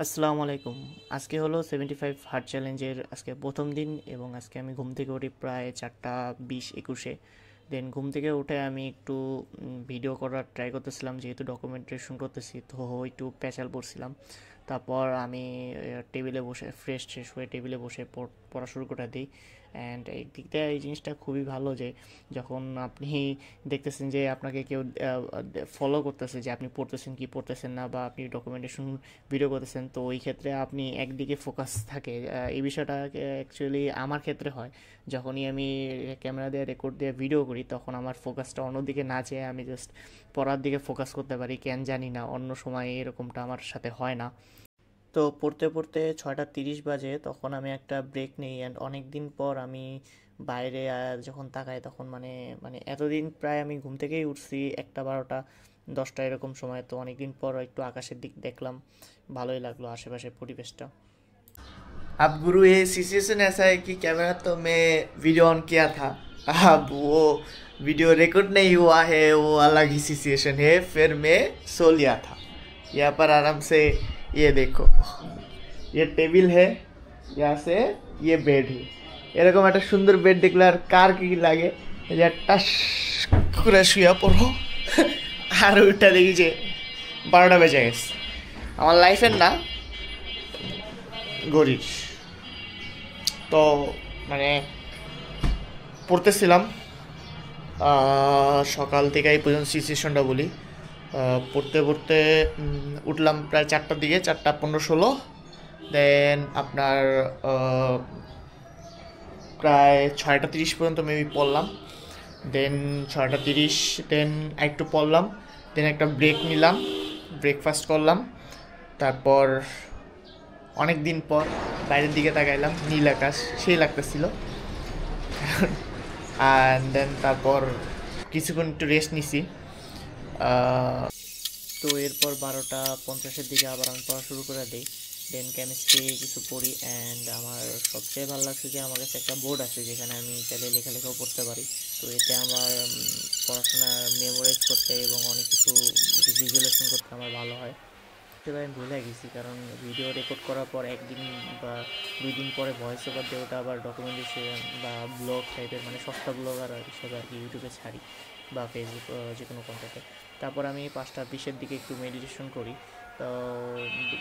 আসসালামু আলাইকুম। আজকে হলো 75 হার্ট চ্যালেঞ্জের আজকে প্রথম দিন এবং আজকে আমি ঘুম থেকে উঠি প্রায় 4:20-21-এ। দেন ঘুম থেকে উঠে আমি একটু ভিডিও করার ট্রাই করতেছিলাম, যেহেতু ডকুমেন্টেশন করতেছি তো একটু প্যাচাল পড়ছিলাম। তারপর আমি টেবিলে বসে ফ্রেশ ট্রেশ হয়ে টেবিলে বসে পড়া শুরু করে দিই। অ্যান্ড একদিক দিয়ে এই জিনিসটা খুবই ভালো যে যখন আপনি দেখতেছেন যে আপনাকে কেউ ফলো করতেছে যে আপনি পড়তেছেন কি পড়তেছেন না, বা আপনি ডকুমেন্টেশন ভিডিও করতেছেন, তো ওই ক্ষেত্রে আপনি একদিকে ফোকাস থাকে। এই বিষয়টা অ্যাকচুয়ালি আমার ক্ষেত্রে হয় যখনই আমি ক্যামেরা দিয়ে রেকর্ড দিয়ে ভিডিও করি, তখন আমার ফোকাসটা অন্যদিকে না যেয়ে আমি জাস্ট পড়ার দিকে ফোকাস করতে পারি। কেন জানি না, অন্য সময় এরকমটা আমার সাথে হয় না। তো পড়তে পড়তে 6:30 বাজে, তখন আমি একটা ব্রেক নিই। অ্যান্ড অনেক দিন পর আমি বাইরে যখন তাকাই তখন মানে মানে এতদিন প্রায় আমি ঘুম থেকেই উঠছি 1টা 12টা 10টা এরকম সময়, তো অনেক দিন পর একটু আকাশের দিক দেখলাম, ভালোই লাগলো আশেপাশের পরিবেশটা। अब गुरु ये सिचुएशन ऐसा है कि कैमरा तो मैं वीडियो ऑन किया था। अब वो वीडियो रिकॉर्ड नहीं हुआ है, वो अलग ही सिचुएशन है। फिर मैं सो लिया था यहाँ पर आराम से। ये देखो, ये टेबल है, यहाँ से ये बेड है। এরকম একটা সুন্দর বেড দেখলে আর কার কি লাগে, যে টাস করে শুয়ে পড়ো। আর ওইটা দেখি যে 12টা বেজে গেছে। আমার লাইফের না, ঘড়ির। তো মানে পড়তেছিলাম সকাল থেকে এই পর্যন্ত সিচুয়েশনটা বলি। পড়তে পড়তে উঠলাম প্রায় 4টার দিকে, 4:15-16। দেন আপনার প্রায় 6:30 পর্যন্ত মেবি পড়লাম। দেন 6:30, দেন একটু পড়লাম, দেন একটা ব্রেক নিলাম, ব্রেকফাস্ট করলাম। তারপর অনেক দিন পর বাইরের দিকে তাকাইলাম, নীল আকাশ সেই লাগতেছিল। অ্যান্ড দেন তারপর কিছুক্ষণ একটু রেস্ট নিছি। তো এরপর 12:50-এর দিকে আবার আমি পড়া শুরু করে দিই। দেন কেমিস্ট্রি কিছু পড়ি। অ্যান্ড আমার সবচেয়ে ভালো লাগছে যে আমার কাছে একটা বোর্ড আছে যেখানে আমি চাইলে লেখালেখাও পড়তে পারি। তো এতে আমার পড়াশোনা মেমোরাইজ করতে এবং অনেক কিছু ভিজুয়ালাইজেশন করতে আমার ভালো হয়। সেটা আমি ভুলে গেছি, কারণ ভিডিও রেকর্ড করার পর একদিন বা 2 দিন পরে ভয়েস ওভার দিয়ে ওটা আবার ডকুমেন্টেশন বা ব্লগ টাইপের, মানে সস্তা ব্লগার হিসেবে আর কি ইউটিউবে ছাড়ি বা ফেসবুক, যে কোনো কন্টেন্টে। তারপর আমি 5:20-এর দিকে একটু মেডিটেশন করি। তো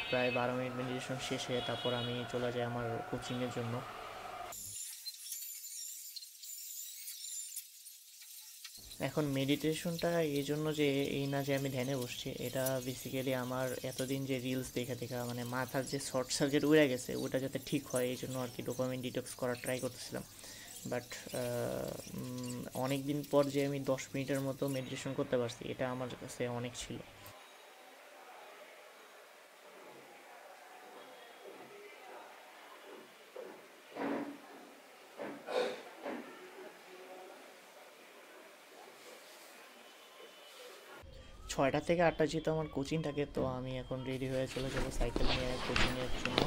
প্রায় 12 মিনিট মেডিটেশন শেষে তারপর আমি চলে যাই আমার কোচিংয়ের জন্য। এখন মেডিটেশনটা এই জন্য যে এই না যে আমি ধ্যানে বসছি, এটা বেসিক্যালি আমার এতদিন যে রিলস দেখা দেখা মানে মাথার যে শর্ট সার্কিট উড়ে গেছে ওটা যাতে ঠিক হয়, এই জন্য আর কি ডোপামিন ডিটক্স করার ট্রাই করতেছিলাম। বাট অনেক দিন পর যে আমি 10 মিনিটের মতো মেডিটেশন করতে পারছি, এটা আমার কাছে অনেক ছিল। 6টা থেকে 8টা যেহেতু আমার কোচিং থাকে, তো আমি এখন রেডি হয়ে চলে যাবো সাইকেল নিয়ে কোচিংয়ের জন্য।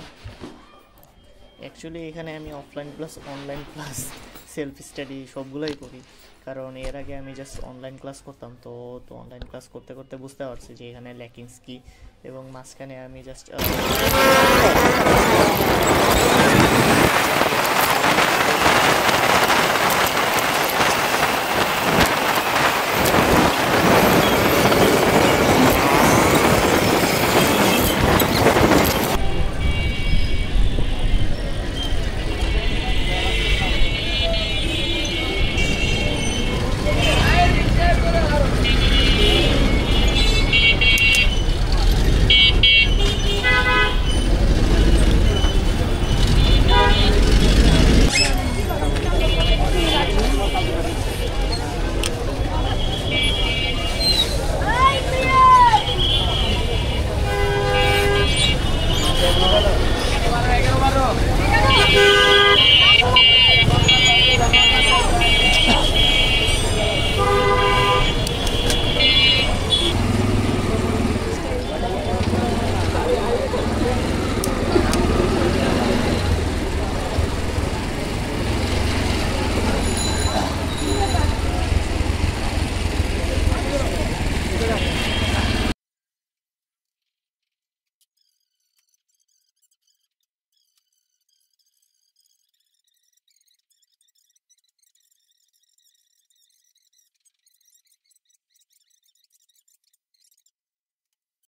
অ্যাকচুয়ালি এখানে আমি offline plus online plus self study সবগুলোই করি, কারণ এর আগে আমি জাস্ট অনলাইন ক্লাস করতাম। তো তো অনলাইন ক্লাস করতে করতে বুঝতে পারছি যে এখানে ল্যাকিংস কী, এবং মাঝখানে আমি জাস্ট